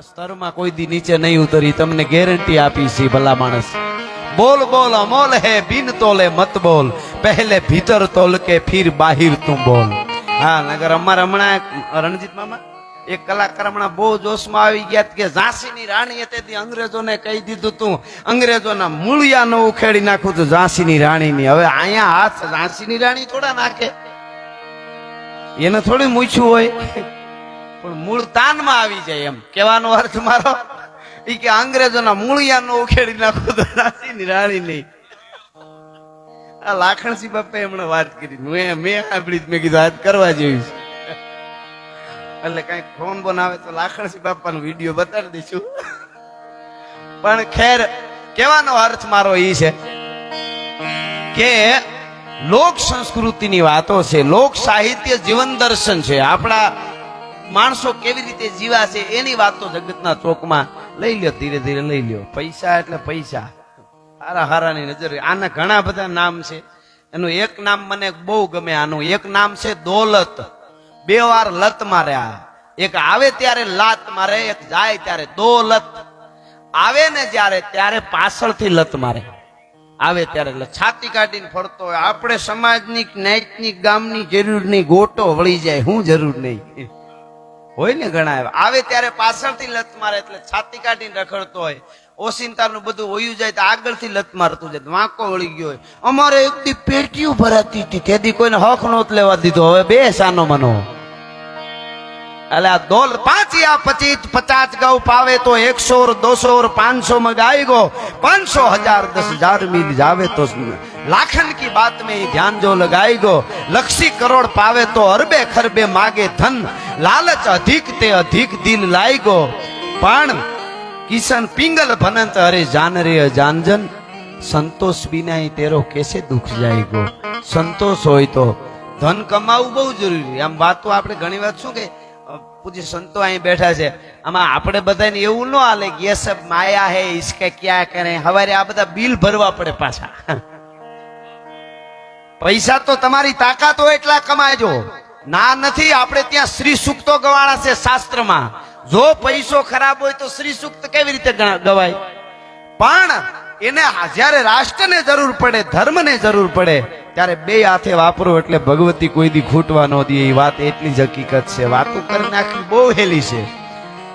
સ્તરમાં કોઈ દી નીચે નહીં ઉતરી, તમને ગેરંટી આપી છે ભલા માણસ. બોલ બોલ અમોલ હે બિન તોલે મત બોલ, પહેલે ભીતર તોલ કે ફિર બાહિર તું બોલ. હા નગર અમારે હમણાં રણજીત મામા એક કલાકાર હમણાં બહુ જોશમાં આવી ગયા કે ઝાંસીની રાણી હતી, અંગ્રેજોને કહી દીધું તું અંગ્રેજોના મૂળિયા ન ઉખેડી નાખું તું ઝાંસીની રાણીની. હવે અહીંયા હાથ ઝાંસીની રાણી થોડા નાખે, એને થોડી મૂછ્યું હોય, પણ મૂળ તાનમાં આવી જાય. એમ કહેવાનો અર્થ મારો ઈ કે અંગ્રેજોના મૂળિયા નો ઉખેડી નાખો તો ઝાંસીની રાણી નહીં. આ લાખણસિંહ બાપા હમણાં વાત કરી, મેં સાંભળી, મેં કીધું વાત કરવા જેવી છે. એટલે કઈ ફોન બનાવે તો લાખણસિંહ બાપાનો વિડીયો બતાડી દઈશું. પણ ખેર કહેવાનો અર્થ મારો ઈ છે કે લોક સંસ્કૃતિની વાતો છે, લોક સાહિત્ય જીવન દર્શન છે, આપણા માણસો કેવી રીતે જીવા છે એની વાતો જગતના ચોકમાં લઈ લ્યો, ધીરે ધીરે લઈ લ્યો. પૈસા એટલે પૈસા, હારા હારાની નજર. આના ઘણા બધા નામ છે, એનું એક નામ મને બહુ ગમે. આનું એક નામ છે દોલત. બે વાર લત મારે. આ એક આવે ત્યારે લાત મારે, એક જાય ત્યારે દોલત. આવે ને જ્યારે ત્યારે પાછળથી લત મારે. આવે ત્યારે એટલે છાતી કાઢીને ફરતો હોય. આપણે સમાજની જ્ઞાતિની ગામની જરૂર નહીં, ગોટો વળી જાય, હું જરૂર નહીં હોય ને. ઘણા આવે ત્યારે પાછળથી લત મારે એટલે છાતી કાઢીને રખડતો હોય. ઓસિંતાનું બધું હોયું જાય તો આગળથી લત મારતું જાય, વાંકો વળી ગયો હોય. અમારે એક દી પેટીઓ ભરાતી હતી, તેથી કોઈને હક નહોત લેવા દીધો. હવે બે સાનો મનો. એટલે આ દોલ 5 या 25 50 ગૌ પાવે તો 100 और 200 और 500 में गाय गो 500 1000 10,000 मिल जावे तो लाखन की बात में ध्यान जो लगाई गो. लक्षी करोड़ पावे तो अरबे खरबे मागे धन, लालच अधिक ते अधिक दिल लाई गो. पण किशन पिंगल भनंत अरे जान रे जानजन, संतोष बिना तेरो कैसे दुख जाएगो. संतोष होय तो धन कमाવું બહુ જરૂરી. આમ વાતો આપણે ઘણી વાત શું કે પૂજ્ય સંતો અહીં બેઠા છે, આમાં આપણે બધાને એવું ન હાલે કે ये सब माया है इसके क्या करें. હવારે આ બધા બિલ ભરવા પડે પાછા. પૈસા તો તમારી તાકાત હોય એટલા કમાજો, ના નથી. આપણે ત્યાં શ્રી સૂક્તો ગવાણા છે શાસ્ત્રમાં. જો પૈસો ખરાબ હોય તો શ્રી સૂક્ત કેવી રીતે ગવાય? પણ એને જ્યારે રાષ્ટ્રને જરૂર પડે, ધર્મને જરૂર પડે ત્યારે બે હાથે વાપરો એટલે ભગવતી કોઈ દી ખૂટવા ન દે. એ વાત એટલી જ હકીકત છે. વાતો કરી નાખવી બહુ હેલી છે.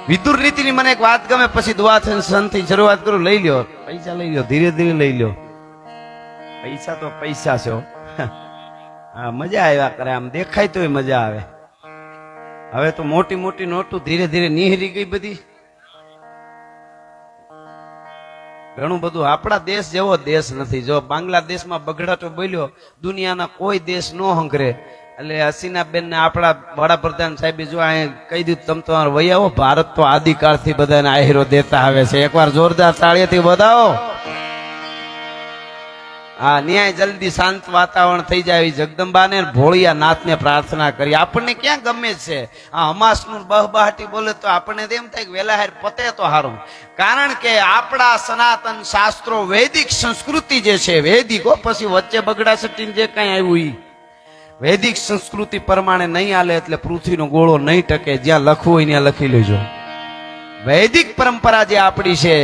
વિદુર નીતિની મને એક વાત ગમે, પછી દુઆથી શરૂઆત કરું. લઈ લ્યો પૈસા, લઈ લ્યો, ધીરે ધીરે લઈ લ્યો. પૈસા તો પૈસા છે. હા મજા આવ્યા કરે, આમ દેખાય તોય મજા આવે. હવે તો મોટી મોટી નોટું ધીરે ધીરે નિહરી ગઈ બધી. ઘણું બધું. આપણા દેશ જેવો દેશ નથી. જો બાંગ્લાદેશમાં બગડાટો બોલ્યો, દુનિયાના કોઈ દેશ નો હંકરે. એટલે હસીનાબેન ને આપણા વડાપ્રધાન સાહેબે જો અહીંયા કહી દીધું તમે તમારે વહી આવો. ભારત તો આદિકાળથી બધાને આહીરો દેતા આવે છે. એકવાર જોરદાર તાળીઓથી બતાવો. હા ન્યાય જલ્દી શાંત વાતાવરણ થઈ જાય. જગદંબાને ભોળિયા નાથને પ્રાર્થના કરી. આપણને ક્યાં ગમે છે આ હમાસનું બહબહાટી બોલે તો આપણને એમ થાય કે વેલા હાર પતે તો હારું. કારણ કે આપણા સનાતન શાસ્ત્રો, વૈદિક સંસ્કૃતિ જે છે, વૈદિકો પછી વચ્ચે બગડા સટીને જે કઈ આવ્યું ઈ વૈદિક સંસ્કૃતિ પ્રમાણે નહીં હાલે. એટલે પૃથ્વીનો ગોળો નહીં ટકે. જ્યાં લખવું હોય ત્યાં લખી લેજો. વૈદિક પરંપરા જે આપણી છે,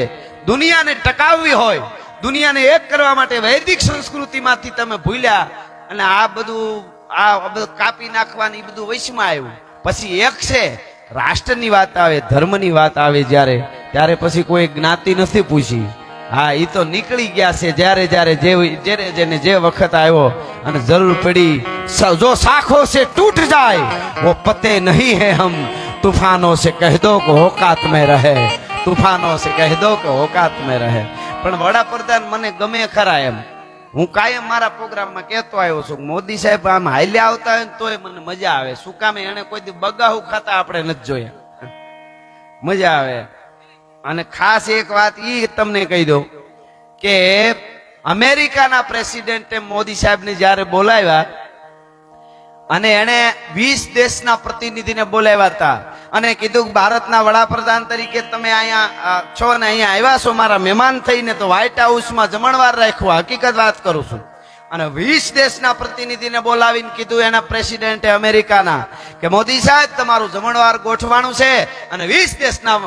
દુનિયાને ટકાવવી હોય, દુનિયાને એક કરવા માટે વૈદિક સંસ્કૃતિમાંથી તમે ભૂલ્યા અને આ બધું કાપી નાખવાની બધું વૈશમાં આવ્યું. પછી એક છે રાષ્ટ્રની વાત આવે, ધર્મની વાત આવે જ્યારે, ત્યારે પછી કોઈ જ્ઞાતિ નથી પૂછી. હા એ તો નીકળી ગયા છે. જ્યારે જ્યારે જેને જે વખત આવ્યો અને જરૂર પડી. જો શાખો से टूट जाए वो पते नहीं है हम, तूफानों से कह दो कि औकात में रहे, तूफानों से कह दो कि औकात में रहे. પણ વડાપ્રધાન મને ગમે ખરા. એમ હું કાયમ મારા પ્રોગ્રામમાં કહેતો આવ્યો છું, મોદી સાહેબ આમ હાલ્યા આવતા હોય તોય મને મજા આવે. શું કામ? એને કોઈ દી બગાહું ખાતા આપણે નથી જોયા, મજા આવે. અને ખાસ એક વાત ઈ તમને કહી દઉં કે અમેરિકાના પ્રેસિડેન્ટે મોદી સાહેબને જ્યારે બોલાવ્યા અને એને 20 દેશના પ્રતિનિધિને બોલાવ્યા હતા અને કીધું કે ભારતના વડાપ્રધાન તરીકે તમે અહીંયા છો ને અહીંયા આવ્યા છો મારા મહેમાન થઈને, તો વ્હાઇટ હાઉસમાં જમણવાર રાખ્યો. હકીકત વાત કરું છું. અને 20 દેશના પ્રતિનિધિને બોલાવીને કીધું એના પ્રેસિડેન્ટે અમેરિકાના કે મોદી સાહેબ તમારું જમણવાર ગોઠવાનું છે અને 20 દેશના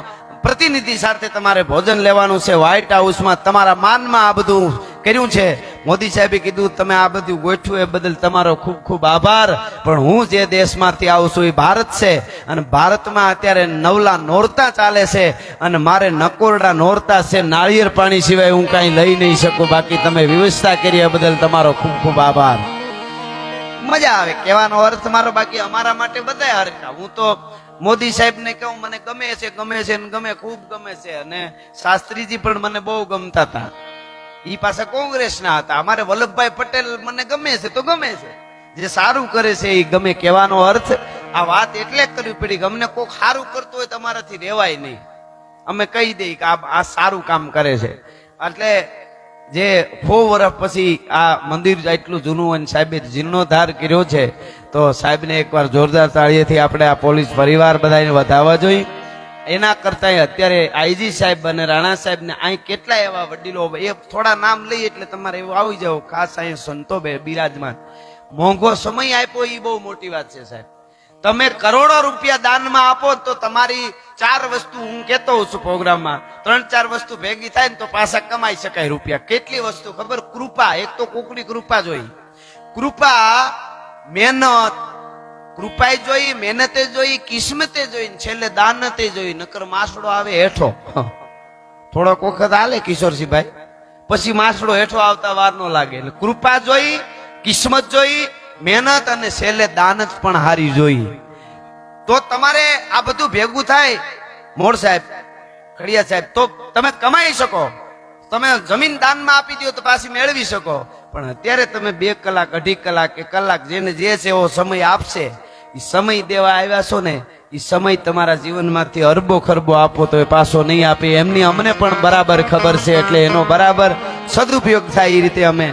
પ્રતિનિધિ સાથે તમારે ભોજન લેવાનું છે વ્હાઇટ હાઉસમાં તમારા માનમાં આ બધું કર્યું છે મોદી સાહેબે કીધું તમે આ બધું ગોઠવ્યું એ બદલ તમારો ખૂબ ખૂબ આભાર પણ હું જે દેશમાંથી આવું છું એ ભારત છે અને ભારતમાં અત્યારે નવલા નોરતા ચાલે છે અને મારે નકોરડા નોરતા છે નાળિયેર પાણી સિવાય હું કાંઈ લઈ નહીં શકું બાકી તમે વ્યવસ્થા કરી એ બદલ તમારો ખૂબ ખૂબ આભાર મજા આવે કહેવાનો અર્થ મારો બાકી અમારા માટે બધા હરખા હું તો મોદી સાહેબ ને કહું મને ગમે છે ને ગમે ખૂબ ગમે છે અને શાસ્ત્રીજી પણ મને બહુ ગમતા હતા ઈ પાસે કોંગ્રેસ ના હતા અમારે વલ્લભભાઈ પટેલ મને ગમે છે તો ગમે છે જે સારું કરે છે એ ગમે કહેવાનો અર્થ આ વાત એટલે કરવી પડી કે અમને કોઈક સારું કરતું હોય તમારાથી રહેવાય નહીં અમે કહી દઈએ કે આ સારું કામ કરે છે એટલે જે 4 વર્ષ પછી આ મંદિર એટલું જૂનું હોય સાહેબે જીર્ણોદ્ધાર કર્યો છે તો સાહેબને એકવાર જોરદાર તાળીએથી આપણે આ પોલીસ પરિવાર બધાને વધાવવા જોઈએ એના કરતા અત્યારે આઈજી સાહેબ અને રાણા સાહેબ ને અહીં કેટલા એવા વડીલો એ થોડા નામ લઈએ એટલે તમારે એવું આવી જાવ ખાસ અહીં સંતો બિરાજમાન મોંઘો સમય આપ્યો એ બહુ મોટી વાત છે સાહેબ તમે કરોડો રૂપિયા દાનમાં આપો તો તમારી 4 વસ્તુ હું કહેતો હોઉં છું પ્રોગ્રામમાં 3-4 વસ્તુ ભેગી થાય ને તો પાછા કમાઈ શકાય રૂપિયા કેટલી વસ્તુ ખબર કૃપા એક તો કોકની કૃપા જોઈ કૃપા મહેનત કૃપાએ જોઈ મહેનતે જોઈ કિસ્મતે જોઈ છેલ્લે દાનતે જોઈ નકર માસડો આવે હેઠો થોડોક વખત હાલે કિશોરસિંહભાઈ પછી માસડો હેઠો આવતા વાર નો લાગે એટલે કૃપા જોઈ કિસ્મત જોઈ મહેનત અને છેલ્લે દાનત પણ હારી જોઈ તો તમારે આ બધું ભેગું થાય મોડ સાહેબ ખડિયા સાહેબ તો તમે કમાઈ શકો તમે જમીન દાનમાં આપી દો તો પાછી મેળવી શકો પણ અત્યારે તમે 2 કલાક 2.5 કલાક 1 કલાક જેને જે છે એવો સમય આપશે એ સમય દેવા આવ્યા છો ને એ સમય તમારા જીવનમાંથી અરબો ખરબો આપો તો એ પાછો નહીં આપે એમની અમને પણ બરાબર ખબર છે એટલે એનો બરાબર સદુપયોગ થાય એ રીતે અમે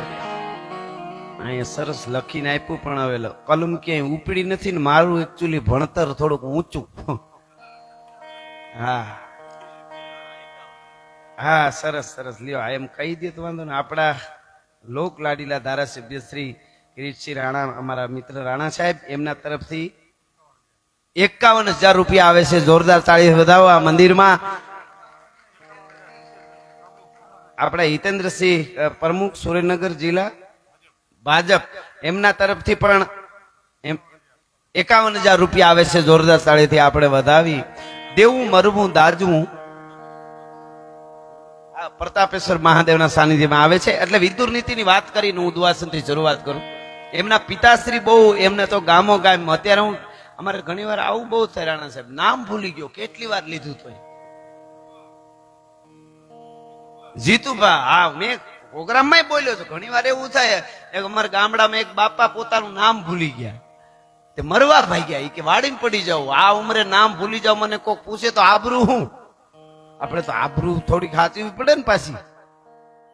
અહીંયા સરસ લખીને આપ્યું પણ હવે કલમ ક્યાંય ઉપડી નથી ને મારું એકચ્યુઅલી ભણતર થોડુંક ઊંચું હા હા સરસ સરસ લ્યો એમ કહી દે તો વાંધો ને આપણા લોક લાડીલા ધારાસભ્ય શ્રી કિરીટસિંહ રાણા અમારા મિત્ર રાણા સાહેબ એમના તરફથી 51,000 રૂપિયા આવે છે જોરદાર તાળી વધાવો આ મંદિરમાં આપણા હિતેન્દ્રસિંહ પ્રમુખ સુરેન્દ્રનગર જિલ્લા ભાજપ એમના તરફથી પણ 51,000 રૂપિયા આવે છે જોરદાર તાળીથી આપણે વધાવી દેવું મરવું દાજવું પ્રતાપેશ્વર મહાદેવના સાનિધ્યમાં આવે છે એટલે વિદુર નીતિની વાત કરીને હું દુવાસનથી શરૂઆત કરું એમના પિતાશ્રી બહુ એમને તો ગામો ગામ અત્યારે હું અમારે ઘણી વાર આવું બહુ થાય રાણા સાહેબ નામ ભૂલી ગયો કેટલી વાર લીધું તો જીતુભા હા મેં પ્રોગ્રામમાં બોલ્યો છું ઘણી વાર એવું થાય એક અમારા ગામડામાં એક બાપા પોતાનું નામ ભૂલી ગયા તે મરવા ભાગ્યા એ કે વાડીને પડી જાવ આ ઉંમરે નામ ભૂલી જાવ મને કોક પૂછે તો આબરૂ હું આપણે તો આબરૂ થોડીક સાચવી પડે ને પાછી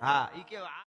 હા એ કે